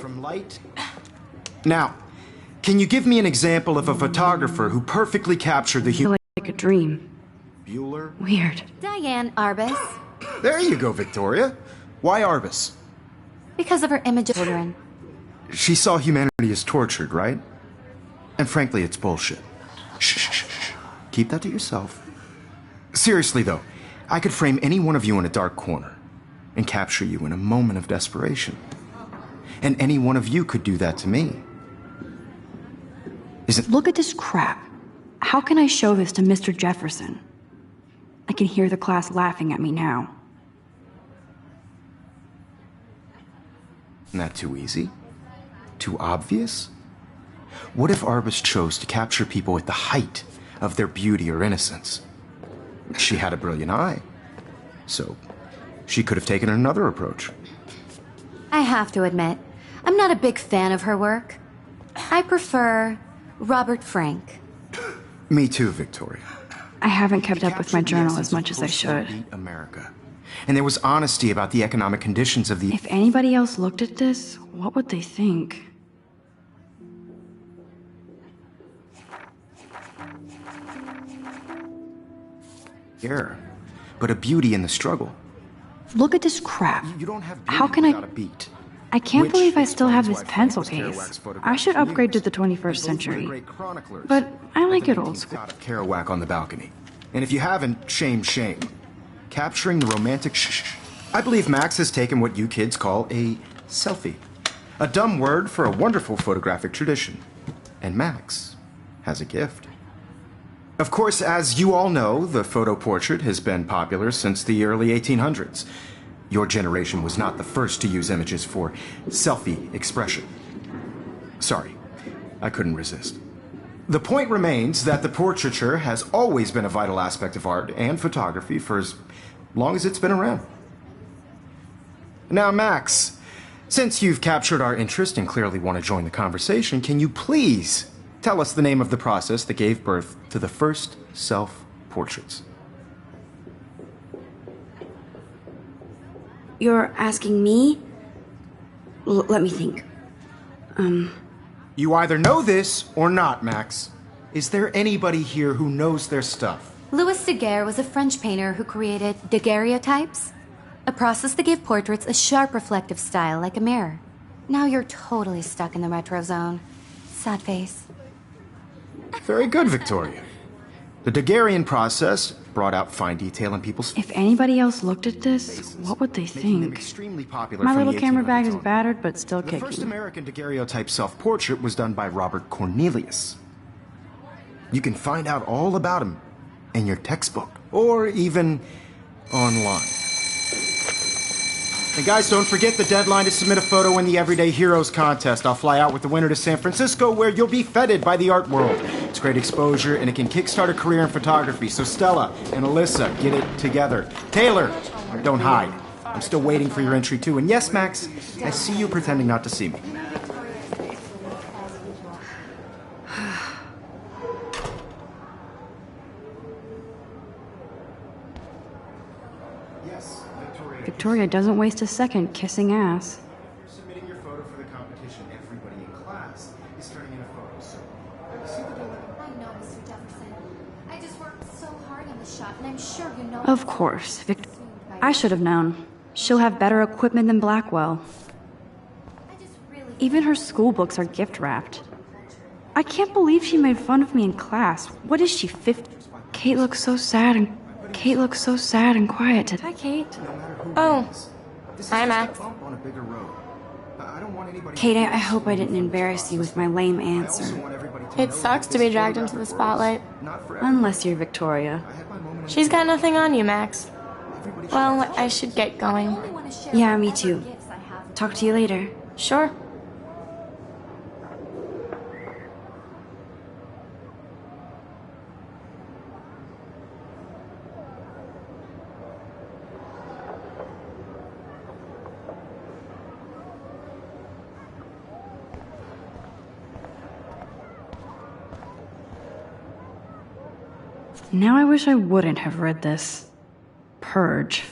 from light. Now, can you give me an example of a photographer who perfectly captured the human? Like a dream. Bueller? Weird. Diane Arbus. There you go, Victoria. Why Arbus? Because of her image of children. She saw humanity as tortured, right? And frankly, it's bullshit. Shh, shh, shh. Keep that to yourself. Seriously, though, I could frame any one of you in a dark corner and capture you in a moment of desperation. And any one of you could do that to me. Look at this crap. How can I show this to Mr. Jefferson? I can hear the class laughing at me now. Isn't that too easy? Too obvious? What if Arbus chose to capture people at the height of their beauty or innocence? She had a brilliant eye, so she could have taken another approach. I have to admit, I'm not a big fan of her work. I prefer Robert Frank. Me too, Victoria. I haven't kept up with my journal as much as I should. America. And there was honesty about the economic conditions of the... If anybody else looked at this, what would they think? Era, but a beauty in the struggle. Look at this crap. You don't have How can I... a beat. I can't Which believe I still have this explains why pencil Frank was case. Kerouac's photographic I should upgrade to muse. the 21st And both were the century. great chroniclers But I of like the it old 19th school. of Kerouac on the balcony. And if you haven't, shame, shame. Capturing the romantic I believe Max has taken what you kids call a selfie. A dumb word for a wonderful photographic tradition. And Max has a gift. Of course, as you all know, the photo portrait has been popular since the early 1800s. Your generation was not the first to use images for selfie expression. Sorry, I couldn't resist. The point remains that the portraiture has always been a vital aspect of art and photography for as long as it's been around. Now, Max, since you've captured our interest and clearly want to join the conversation, can you please tell us the name of the process that gave birth to the first self-portraits? You're asking me? Let me think. You either know this or not, Max. Is there anybody here who knows their stuff? Louis Daguerre was a French painter who created daguerreotypes, a process that gave portraits a sharp reflective style like a mirror. Now you're totally stuck in the retro zone. Sad face. Very good, Victoria. The Daguerrean process brought out fine detail in people's If anybody else looked at this, what would they making them think? extremely popular My from little the camera bag 1800s is on. battered, but still The first kicking. American daguerreotype self-portrait was done by Robert Cornelius. You can find out all about him in your textbook, or even online. And guys, don't forget the deadline to submit a photo in the Everyday Heroes contest. I'll fly out with the winner to San Francisco, where you'll be feted by the art world. It's great exposure, and it can kickstart a career in photography. So Stella and Alyssa, get it together. Taylor, don't hide. I'm still waiting for your entry, too. And yes, Max, I see you pretending not to see me. Yes, Victoria. Victoria doesn't waste a second kissing ass. You're submitting your photo for the competition. Everybody in class is turning in a photo, so see the dilemma. I know, Mr. Jefferson. I just worked so hard on the shot, and I'm sure you know... Of course, I should have known. She'll have better equipment than Blackwell. Even her school books are gift wrapped. I can't believe she made fun of me in class. What is she, 50? Kate looks so sad and quiet today. Hi, Kate. No matter who Oh. wins, this is Hi, just Max. a bump on a bigger road. I don't want anybody Kate, I hope I didn't embarrass you with my lame I also answer. want everybody to It know sucks that to be this dragged into the photographic world is spotlight. not for everyone. Unless you're Victoria. I had my moment in She's got the nothing on you, Max. Everybody should Well, I should get going. Yeah, me too. Talk to you later. Sure. Now I wish I wouldn't have read this. Purge.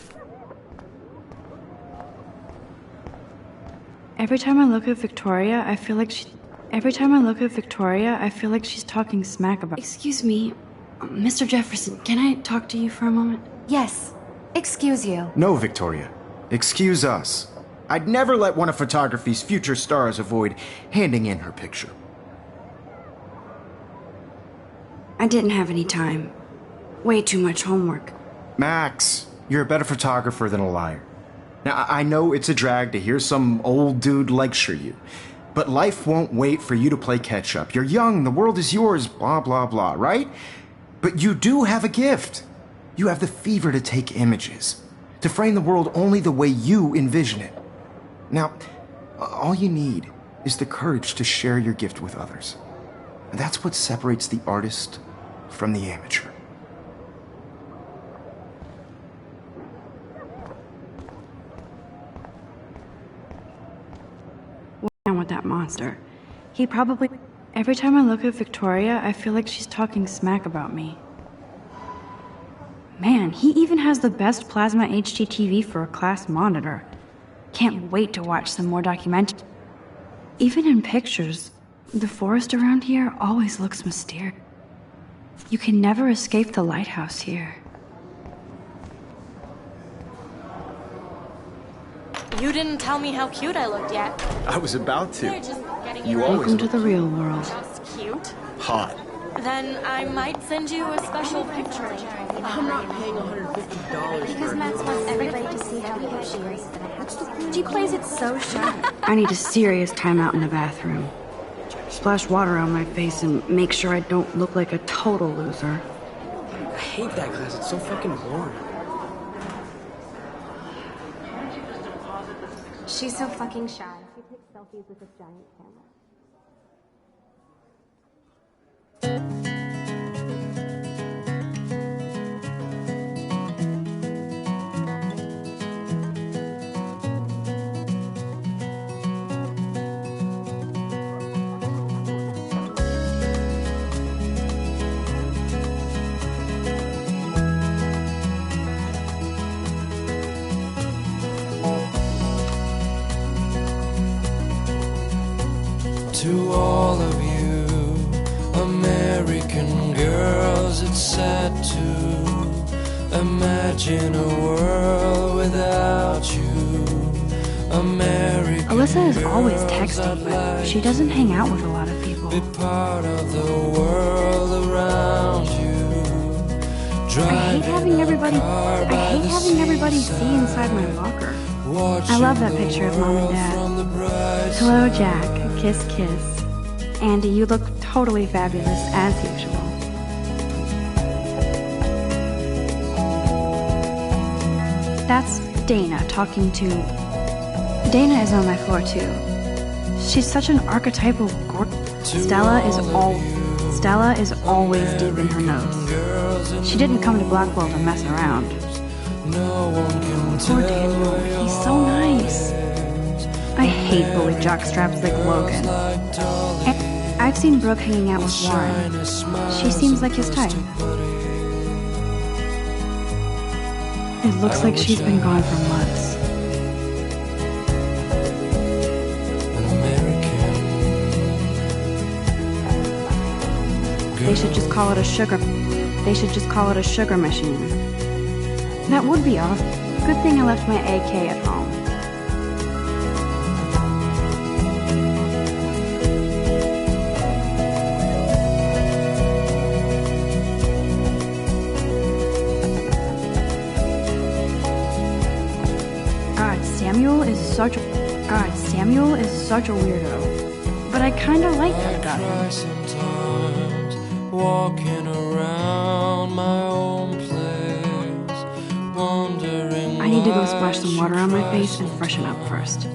Every time I look at Victoria, I feel like she's talking smack about. Excuse me, Mr. Jefferson, can I talk to you for a moment? Yes. Excuse you. No, Victoria. Excuse us. I'd never let one of photography's future stars avoid handing in her picture. I didn't have any time. Way too much homework. Max, you're a better photographer than a liar. Now, I know it's a drag to hear some old dude lecture you, but life won't wait for you to play catch-up. You're young, the world is yours, blah, blah, blah, right? But you do have a gift. You have the fever to take images, to frame the world only the way you envision it. Now, all you need is the courage to share your gift with others. And that's what separates the artist from the amateur. Down with that monster. He probably... Every time I look at Victoria, I feel like she's talking smack about me. Man, he even has the best plasma HDTV for a class monitor. Can't wait to watch some more documentaries. Even in pictures, the forest around here always looks mysterious. You can never escape the lighthouse here. You didn't tell me how cute I looked yet. I was about to. You're just getting You your always Welcome to the real world. just cute. hot. Then I might send you a special picture. I'm not paying $150 Because for Max wants everybody to see how cute she is. She plays it so shy. I need a serious timeout in the bathroom. Splash water on my face and make sure I don't look like a total loser. I hate that class. It's so fucking boring. She's so fucking shy. She takes selfies with this giant camera. To all of you American girls, it's sad to imagine a world without you. American Alyssa is always girls, texting, I'd but like she doesn't hang out with a lot of people. be part of the world around you. I hate having everybody see inside my locker. I love that picture of Mom and Dad. Hello, Jack. Kiss, kiss. Andy, you look totally fabulous, as usual. That's Dana talking to... Dana is on my floor, too. She's such an archetypal Stella is always deep in her nose. She didn't come to Blackwell to mess around. Poor Daniel, he's so nice. I hate bully jockstraps like Logan. And I've seen Brooke hanging out with Warren. She seems like his type. It looks like she's been gone for months. They should just call it a sugar machine. That would be off. Good thing I left my AK at home. Samuel is such a weirdo. But I kinda like that about him. Sometimes walking around my own place, wondering I need to go splash some water on my face and freshen up first.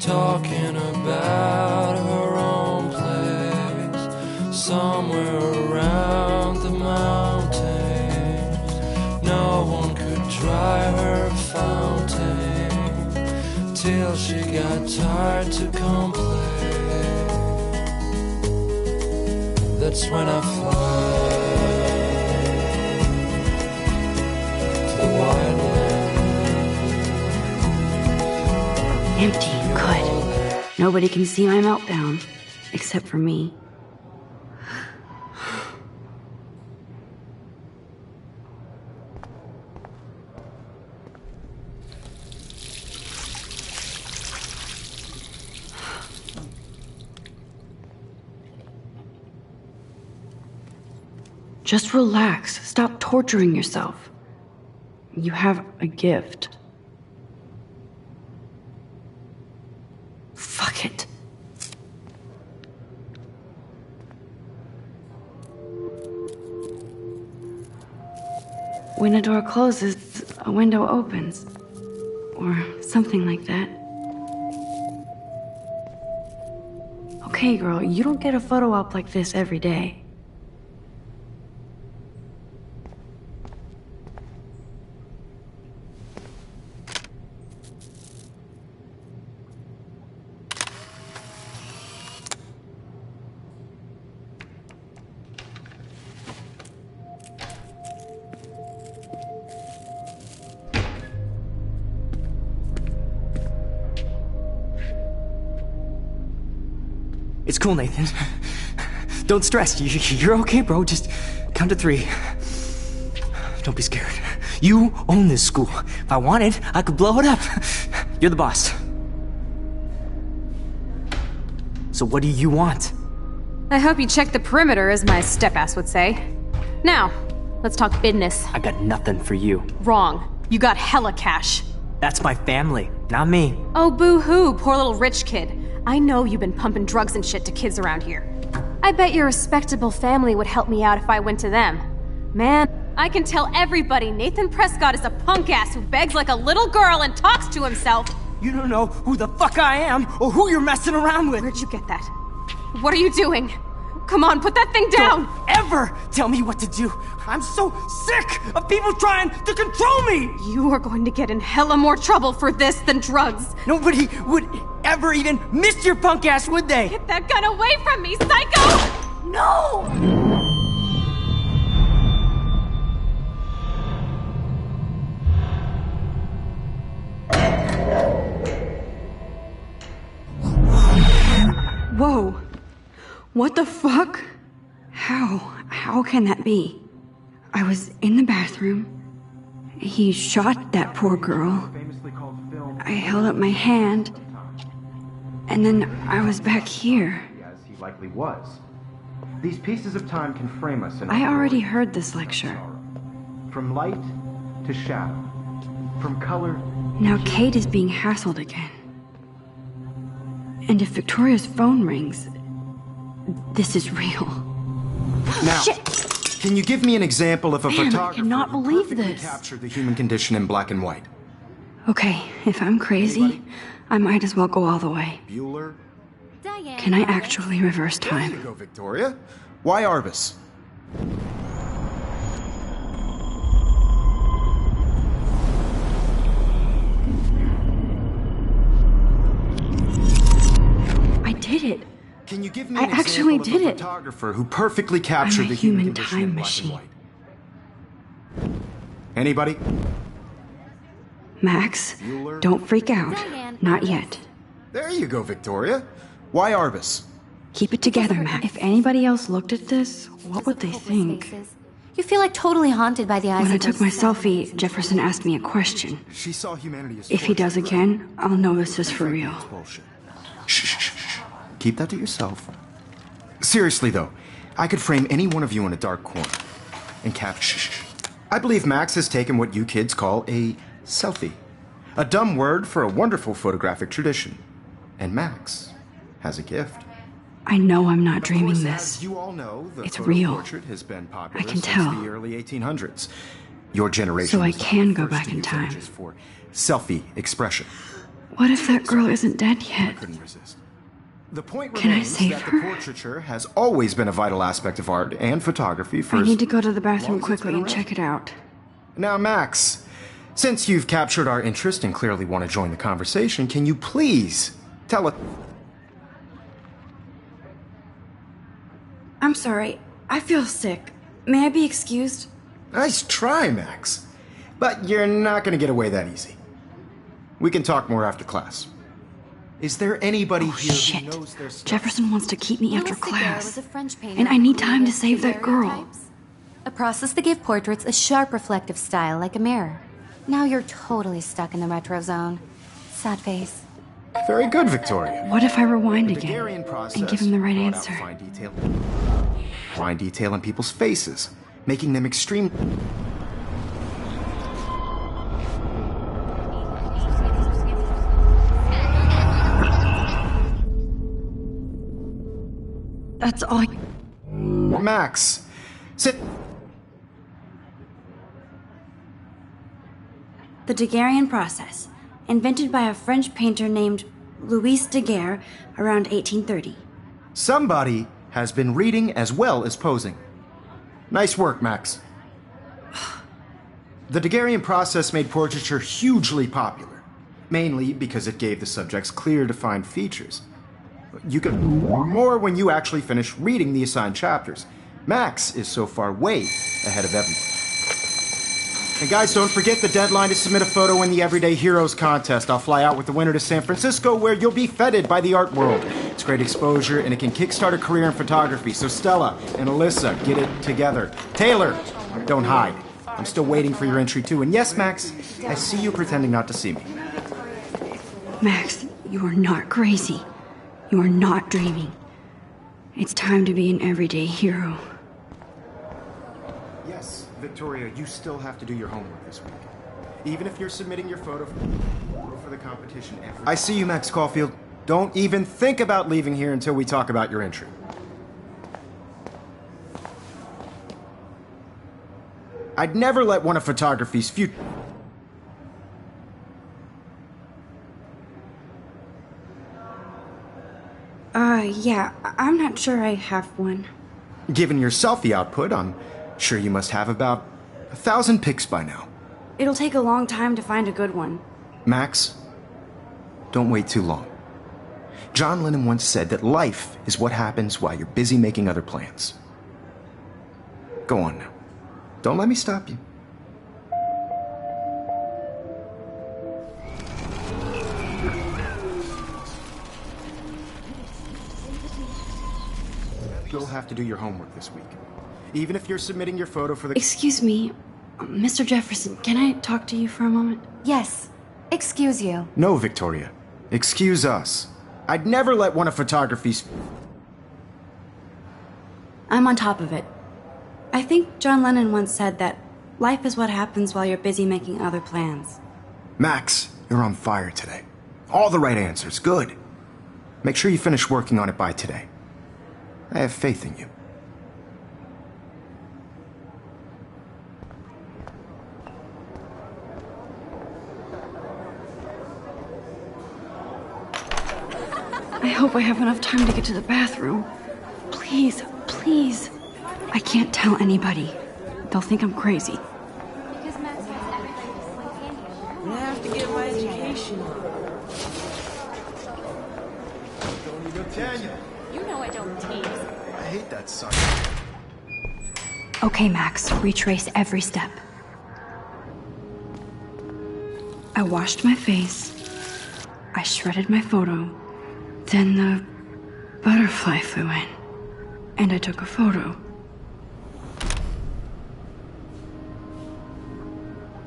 talking about her own place, somewhere around the mountains. No one could dry her fountain till she got tired to complain. That's when I fly to the wide land. Empty, good. Nobody can see my meltdown, except for me. Just relax. Stop torturing yourself. You have a gift. Fuck it. When a door closes, a window opens. Or something like that. Okay, girl, you don't get a photo op like this every day. It's cool, Nathan. Don't stress. You're okay, bro. Just count to 3. Don't be scared. You own this school. If I wanted, I could blow it up. You're the boss. So what do you want? I hope you checked the perimeter, as my step-ass would say. Now, let's talk business. I got nothing for you. Wrong. You got hella cash. That's my family, not me. Oh, boo-hoo, poor little rich kid. I know you've been pumping drugs and shit to kids around here. I bet your respectable family would help me out if I went to them. Man, I can tell everybody Nathan Prescott is a punk ass who begs like a little girl and talks to himself. You don't know who the fuck I am or who you're messing around with. Where'd you get that? What are you doing? Come on, put that thing down! Don't ever tell me what to do! I'm so sick of people trying to control me! You are going to get in hella more trouble for this than drugs. Nobody would ever even miss your punk ass, would they? Get that gun away from me, psycho! No! Whoa. What the fuck? How can that be? I was in the bathroom. He shot that poor girl. I held up my hand. And then I was back here. As he likely was. These pieces of time can frame us in I already heard this lecture. From light to shadow. From color. Now Kate is being hassled again. And if Victoria's phone rings, this is real. Now, Shit! Can you give me an example of a Man, I photographer cannot who believe perfectly this. captured the human condition in black and white? Okay, if I'm crazy, I might as well go all the way. Bueller? Diane. Can I actually reverse There you time? go, Victoria. Why Arbus? I did it. Can you give me I an actually example did of a it. photographer who perfectly captured I'm a the human human condition time in black machine. and white? Anybody? Max, Bueller? don't freak out. Diane. Not yet. There you go, Victoria. Why Arbus? Keep it together, Max. If anybody else looked at this, what would they Hopeless think? faces. You feel like totally haunted by the eyes When I of took those my sad selfie, faces. Jefferson asked me a question. She saw humanity as If he does torture. again, I'll know this is for real. It's bullshit. Shh, shh, shh, shh. Keep that to yourself. Seriously, though, I could frame any one of you in a dark corner and shh. I believe Max has taken what you kids call a selfie. A dumb word for a wonderful photographic tradition. And Max has a gift. I know I'm not Of dreaming course, this. as you all know, the It's photo real. portrait has been popular I can since tell. the early 1800s. Your generation So I was the can go first back to in use time. images for selfie expression. What if that girl isn't dead yet? Couldn't resist. The point Can I remains save that her? the portraiture has always been a vital aspect of art and photography for I as need to go to the bathroom long as it's quickly been and around. check it out. Now, Max, since you've captured our interest and clearly want to join the conversation, can you please tell us... I'm sorry. I feel sick. May I be excused? Nice try, Max. But you're not going to get away that easy. We can talk more after class. Is there anybody here Shit. who knows their stuff? Jefferson wants to keep me after Louis Daguerre was class. a French painter And I who need time to created save that girl. daguerreotypes, a process that gave portraits a sharp reflective style like a mirror. Now you're totally stuck in the retro zone. Sad face. Very good, Victoria. What if I rewind The again Daguerrean process and give him the right brought out answer? fine detail in people's faces, making them extreme. That's all I... Max, sit. The Daguerrean process, invented by a French painter named Louis Daguerre around 1830. Somebody has been reading as well as posing. Nice work, Max. The Daguerrean process made portraiture hugely popular, mainly because it gave the subjects clear, defined features. You get more when you actually finish reading the assigned chapters. Max is so far way ahead of everyone. And guys, don't forget the deadline to submit a photo in the Everyday Heroes contest. I'll fly out with the winner to San Francisco, where you'll be feted by the art world. It's great exposure, and it can kickstart a career in photography. So Stella and Alyssa, get it together. Taylor, don't hide. I'm still waiting for your entry too. And yes, Max, I see you pretending not to see me. Max, you are not crazy. You are not dreaming. It's time to be an everyday hero. Yes, Victoria, you still have to do your homework this week. Even if you're submitting your photo for the competition every... I see you, Max Caulfield. Don't even think about leaving here until we talk about your entry. I'd never let one of photography's future... Yeah, I'm not sure I have one. Given your selfie output, I'm sure you must have about 1,000 pics by now. It'll take a long time to find a good one. Max, don't wait too long. John Lennon once said that life is what happens while you're busy making other plans. Go on now. Don't let me stop you. You'll have to do your homework this week. Even if you're submitting your photo for the... Excuse me, Mr. Jefferson, can I talk to you for a moment? Yes. Excuse you. No, Victoria. Excuse us. I'd never let one of photography's... I'm on top of it. I think John Lennon once said that life is what happens while you're busy making other plans. Max, you're on fire today. All the right answers. Good. Make sure you finish working on it by today. I have faith in you. I hope I have enough time to get to the bathroom. Please, please. I can't tell anybody. They'll think I'm crazy. Because Max wants everybody to slip in here. I have to get my education on. Daniel, You know I don't tease. I hate that son. Okay, Max, retrace every step. I washed my face. I shredded my photo. Then the butterfly flew in. And I took a photo.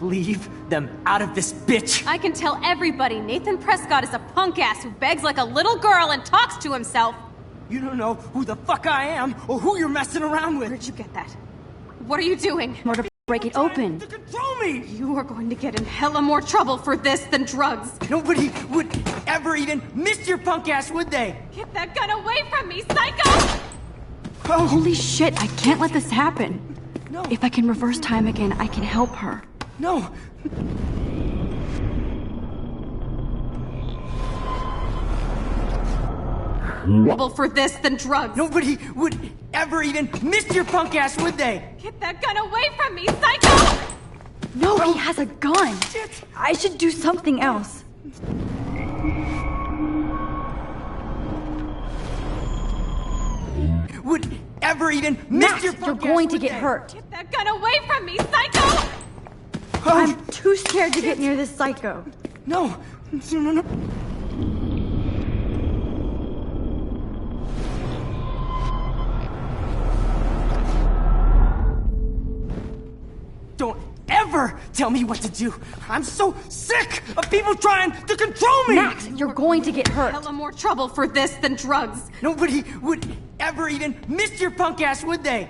Leave them out of this bitch! I can tell everybody Nathan Prescott is a punk ass who begs like a little girl and talks to himself. You don't know who the fuck I am or who you're messing around with. Where'd you get that? What are you doing? More to break it open. To control me! You are going to get in hella more trouble for this than drugs. Nobody would ever even miss your punk ass, would they? Get that gun away from me, psycho! Oh, Holy shit, I can't let this happen. no, If I can reverse time again, I can help her. no. Trouble for this than drugs. Nobody would ever even miss your punk ass, would they? Get that gun away from me, psycho! No, he has a gun. I should do something else. Would ever even miss Max, your you're punk going ass, to would get they? hurt. Get that gun away from me, psycho! I'm too scared to get near this psycho. No, no, no, no. tell me what to do. I'm so sick of people trying to control me! Max, you're going to get hurt. Hella more trouble for this than drugs. Nobody would ever even miss your punk ass, would they?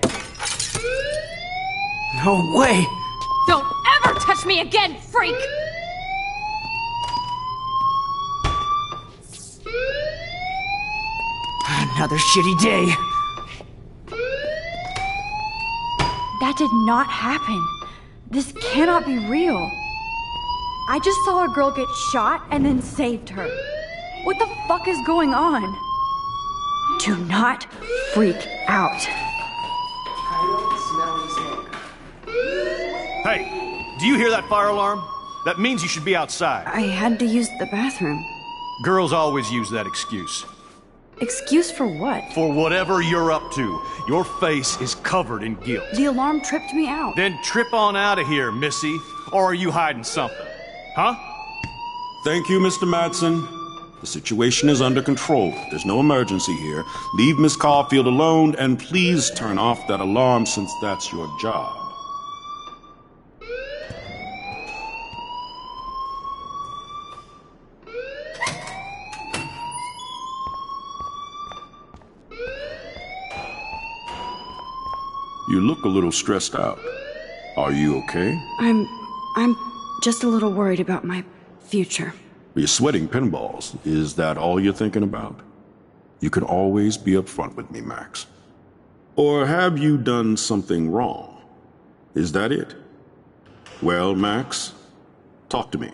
No way! Don't ever touch me again, freak! Another shitty day. That did not happen. This cannot be real. I just saw a girl get shot and then saved her. What the fuck is going on? Do not freak out. Hey, do you hear that fire alarm? That means you should be outside. I had to use the bathroom. Girls always use that excuse. Excuse for what? For whatever you're up to, your face is covered in guilt. The alarm tripped me out. Then trip on out of here, Missy. Or are you hiding something? Huh? Thank you, Mr. Madsen. The situation is under control. There's no emergency here. Leave Miss Caulfield alone, and please turn off that alarm since that's your job. You look a little stressed out. Are you okay? I'm just a little worried about my future. You're sweating pinballs. Is that all you're thinking about? You can always be upfront with me, Max. Or have you done something wrong? Is that it? Well, Max, talk to me.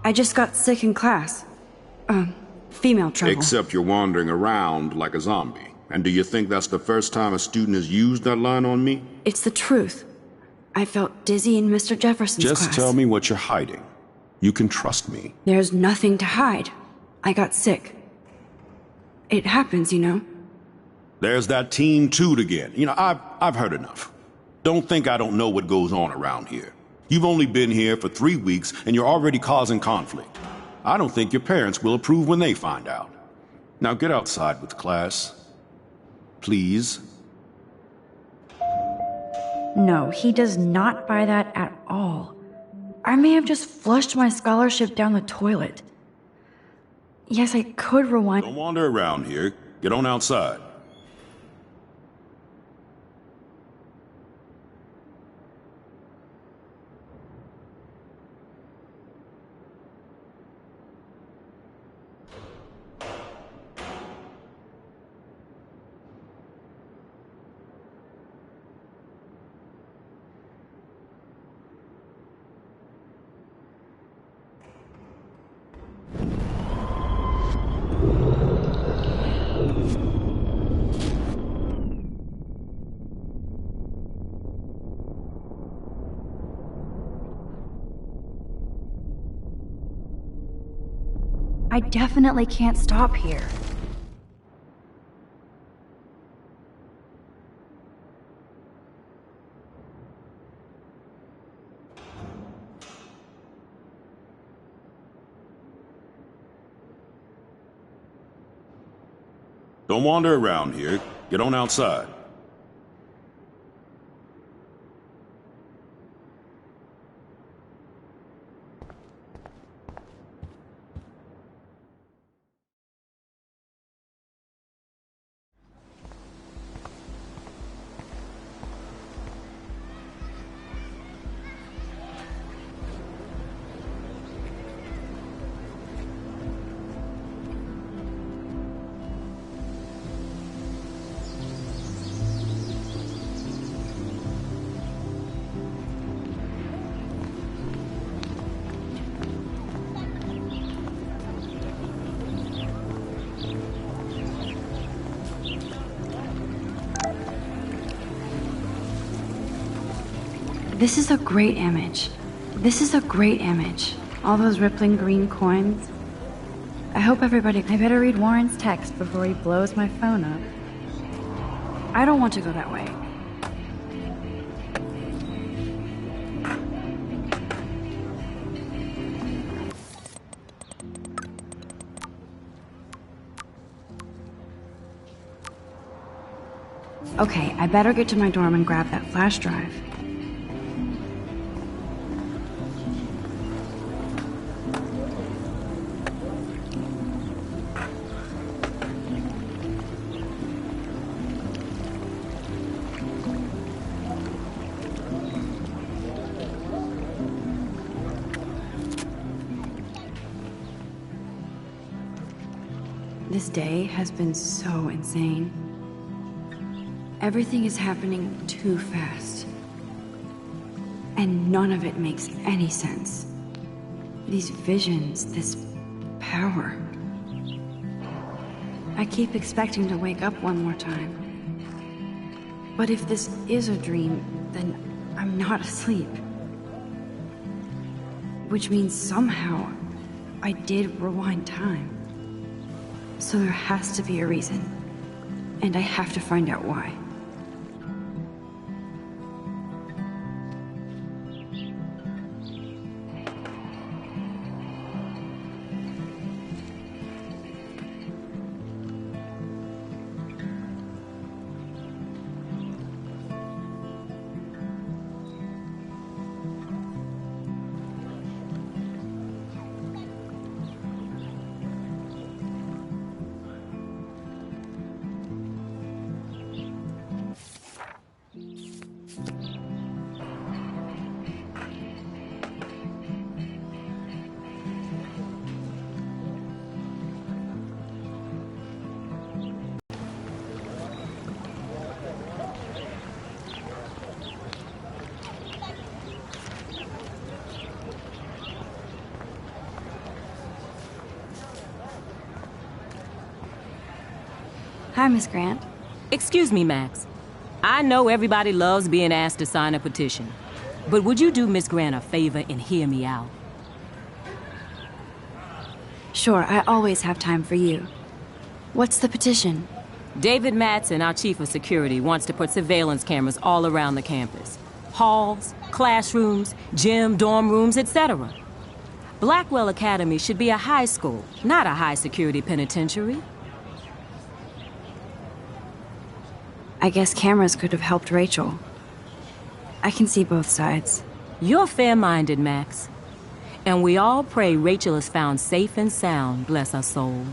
I just got sick in class. Female trouble. Except you're wandering around like a zombie. And do you think that's the first time a student has used that line on me? It's the truth. I felt dizzy in Mr. Jefferson's class. Just tell me what you're hiding. You can trust me. There's nothing to hide. I got sick. It happens, you know. There's that teen toot again. You know, I've heard enough. Don't think I don't know what goes on around here. You've only been here for 3 weeks and you're already causing conflict. I don't think your parents will approve when they find out. Now get outside with class. Please. No, he does not buy that at all. I may have just flushed my scholarship down the toilet. Yes, I could rewind. Don't wander around here. Get on outside. I definitely can't stop here. Don't wander around here. Get on outside. This is a great image. This is a great image. All those rippling green coins. I hope everybody... I better read Warren's text before he blows my phone up. I don't want to go that way. Okay, I better get to my dorm and grab that flash drive. This day has been so insane. Everything is happening too fast. And none of it makes any sense. These visions, this power. I keep expecting to wake up one more time. But if this is a dream, then I'm not asleep. Which means somehow I did rewind time. So there has to be a reason. And I have to find out why. Hi, Miss Grant. Excuse me, Max. I know everybody loves being asked to sign a petition, but would you do Miss Grant a favor and hear me out? Sure, I always have time for you. What's the petition? David Madsen, our chief of security, wants to put surveillance cameras all around the campus. Halls, classrooms, gym, dorm rooms, etc. Blackwell Academy should be a high school, not a high-security penitentiary. I guess cameras could have helped Rachel. I can see both sides. You're fair-minded, Max. And we all pray Rachel is found safe and sound, bless her soul.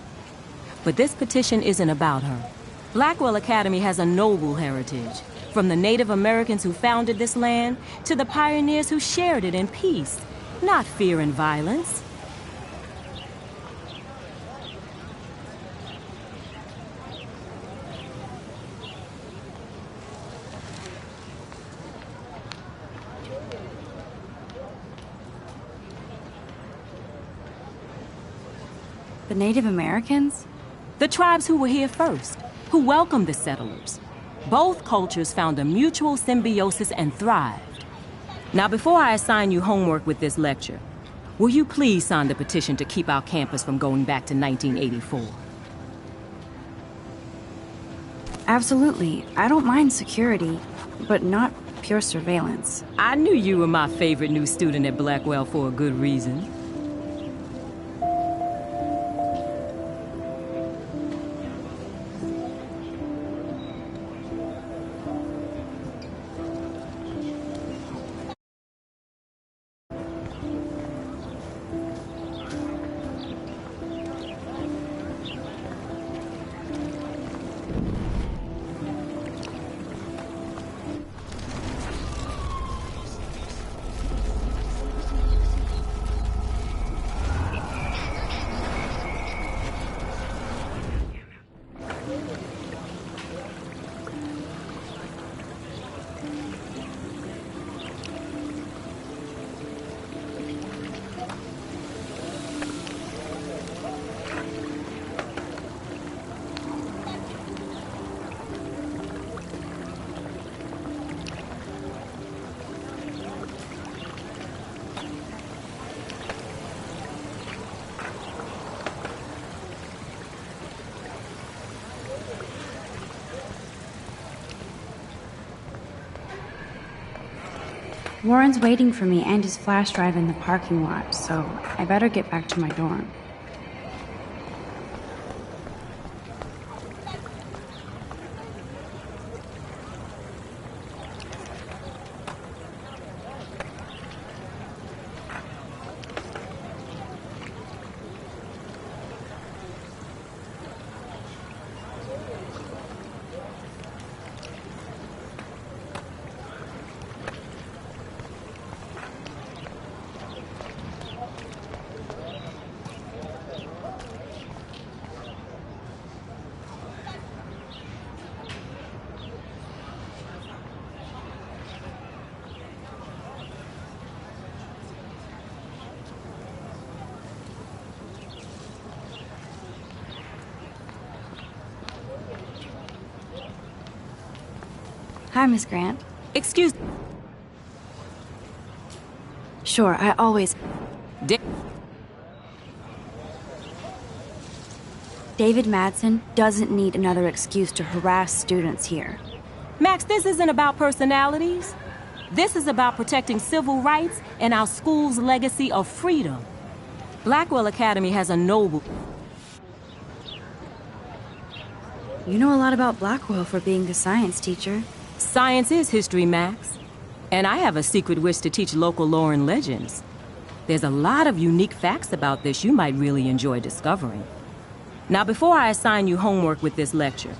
But this petition isn't about her. Blackwell Academy has a noble heritage, from the Native Americans who founded this land to the pioneers who shared it in peace, not fear and violence. The Native Americans? The tribes who were here first, who welcomed the settlers. Both cultures found a mutual symbiosis and thrived. Now, before I assign you homework with this lecture, will you please sign the petition to keep our campus from going back to 1984? Absolutely. I don't mind security, but not pure surveillance. I knew you were my favorite new student at Blackwell for a good reason. Warren's waiting for me and his flash drive in the parking lot, so I better get back to my dorm. Hi, Miss Grant. Excuse... Sure, I always... David Madsen doesn't need another excuse to harass students here. Max, this isn't about personalities. This is about protecting civil rights and our school's legacy of freedom. Blackwell Academy has a noble... You know a lot about Blackwell for being the science teacher. Science is history, Max. And I have a secret wish to teach local lore and legends. There's a lot of unique facts about this you might really enjoy discovering. Now, before I assign you homework with this lecture,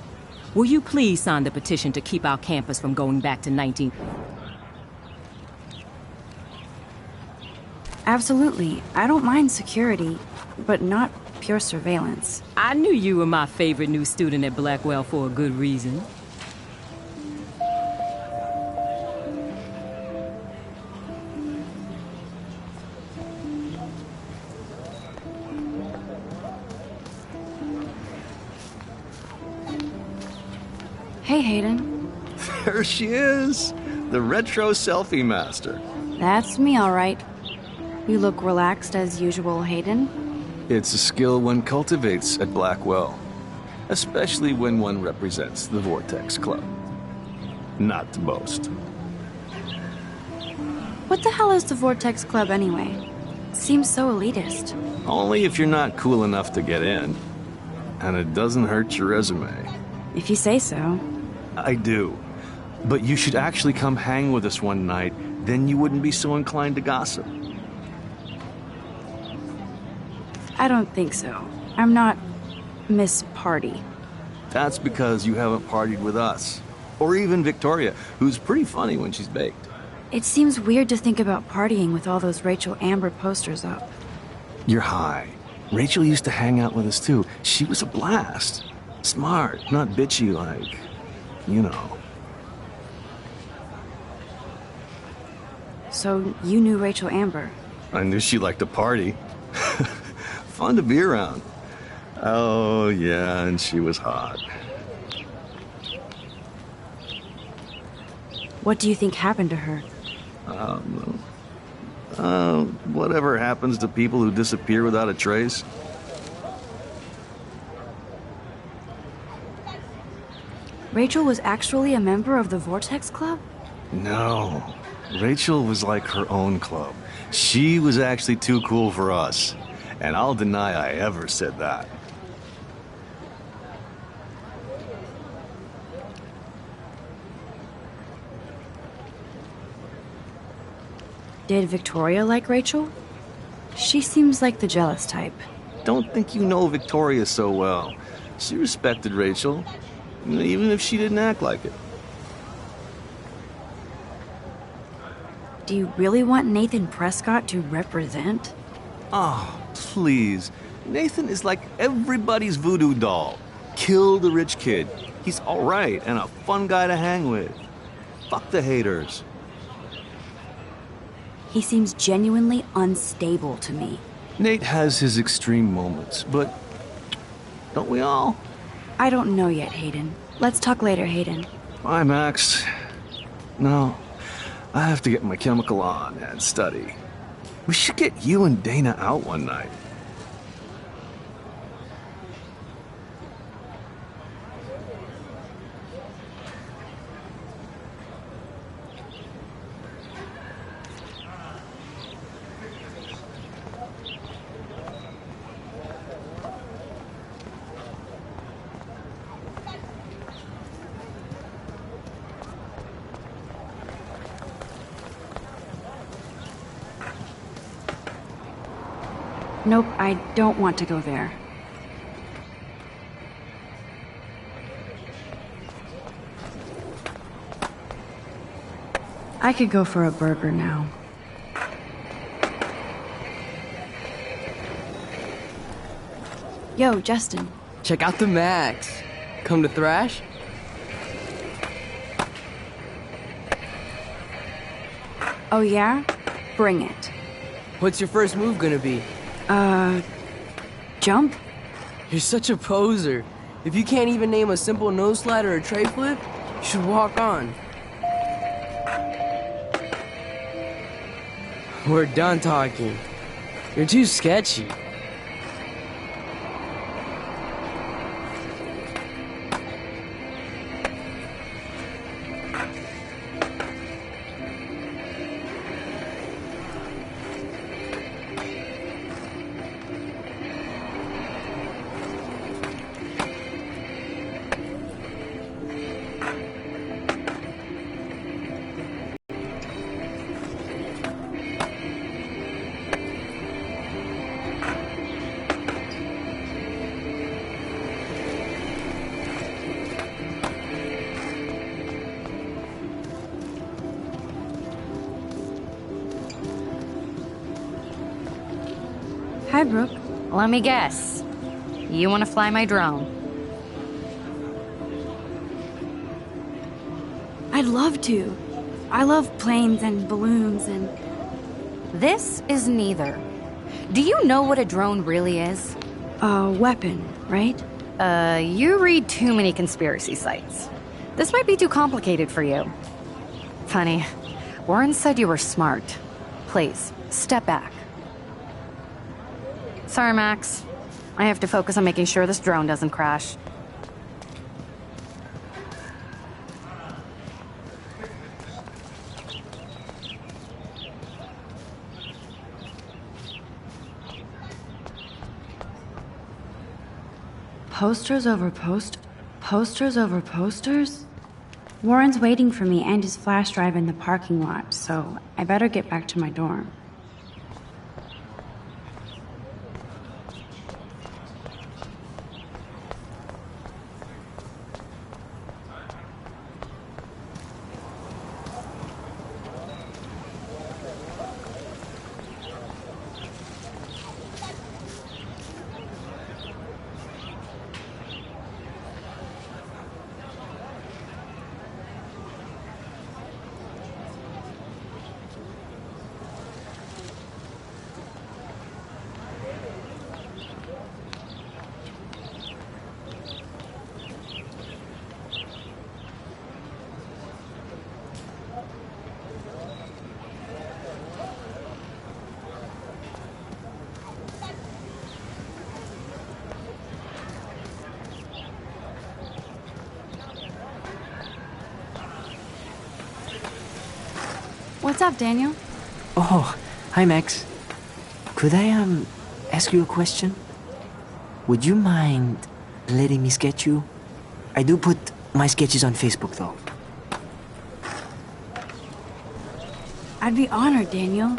will you please sign the petition to keep our campus from going back to 19... Absolutely. I don't mind security, but not pure surveillance. I knew you were my favorite new student at Blackwell for a good reason. Hey, Hayden. There she is, the retro selfie master. That's me, all right. You look relaxed as usual, Hayden. It's a skill one cultivates at Blackwell, especially when one represents the Vortex Club. Not to boast. What the hell is the Vortex Club anyway? Seems so elitist. Only if you're not cool enough to get in. And it doesn't hurt your resume. If you say so. I do. But you should actually come hang with us one night, then you wouldn't be so inclined to gossip. I don't think so. I'm not Miss Party. That's because you haven't partied with us. Or even Victoria, who's pretty funny when she's baked. It seems weird to think about partying with all those Rachel Amber posters up. You're high. Rachel used to hang out with us too. She was a blast. Smart, not bitchy like, you know. So you knew Rachel Amber? I knew she liked to party. Fun to be around. Oh, yeah, and she was hot. What do you think happened to her? Whatever happens to people who disappear without a trace. Rachel was actually a member of the Vortex Club? No. Rachel was like her own club. She was actually too cool for us. And I'll deny I ever said that. Did Victoria like Rachel? She seems like the jealous type. Don't think you know Victoria so well. She respected Rachel, even if she didn't act like it. Do you really want Nathan Prescott to represent? Oh, please. Nathan is like everybody's voodoo doll. Kill the rich kid. He's all right and a fun guy to hang with. Fuck the haters. He seems genuinely unstable to me. Nate has his extreme moments, but don't we all? I don't know yet, Hayden. Let's talk later, Hayden. Bye, Max. No, I have to get my chemical on and study. We should get you and Dana out one night. Nope, I don't want to go there. I could go for a burger now. Yo, Justin. Check out the Max. Come to thrash? Oh yeah? Bring it. What's your first move gonna be? Jump? You're such a poser. If you can't even name a simple nose slide or a tray flip, you should walk on. We're done talking. You're too sketchy. Hi, Brooke. Let me guess. You want to fly my drone? I'd love to. I love planes and balloons and... This is neither. Do you know what a drone really is? A weapon, right? You read too many conspiracy sites. This might be too complicated for you. Funny, Warren said you were smart. Please, step back. Sorry, Max. I have to focus on making sure this drone doesn't crash. Posters over posters over posters? Warren's waiting for me and his flash drive in the parking lot, so I better get back to my dorm. What's up, Daniel? Oh, hi, Max. Could I, ask you a question? Would you mind letting me sketch you? I do put my sketches on Facebook, though. I'd be honored, Daniel.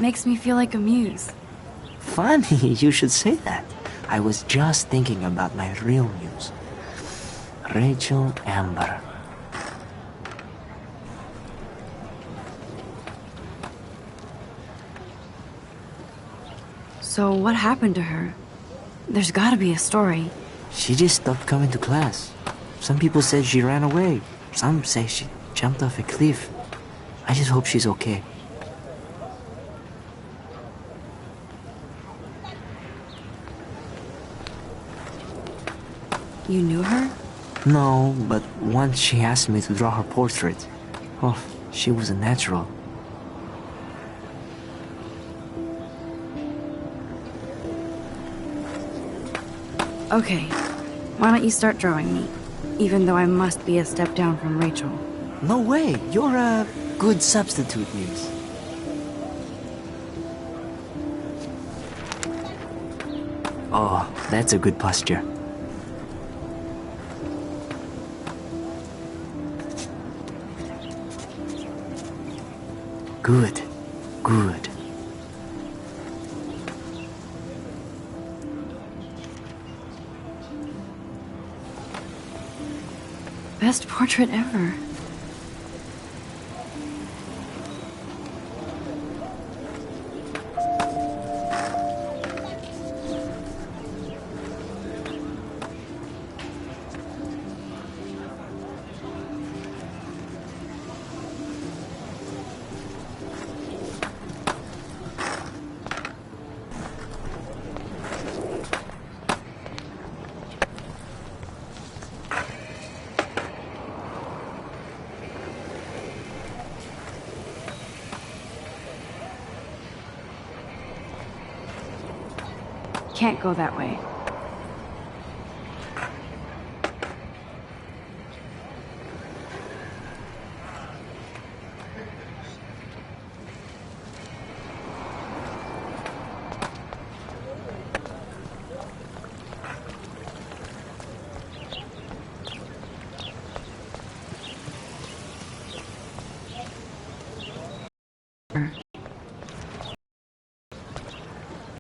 Makes me feel like a muse. Funny, you should say that. I was just thinking about my real muse. Rachel Amber. So what happened to her? There's gotta be a story. She just stopped coming to class. Some people said she ran away. Some say she jumped off a cliff. I just hope she's okay. You knew her? No, but once she asked me to draw her portrait. Oh, she was a natural. Okay, why don't you start drawing me? Even though I must be a step down from Rachel. No way, you're a good substitute, Muse. Oh, that's a good posture. Good, good. Best portrait ever. can't go that way.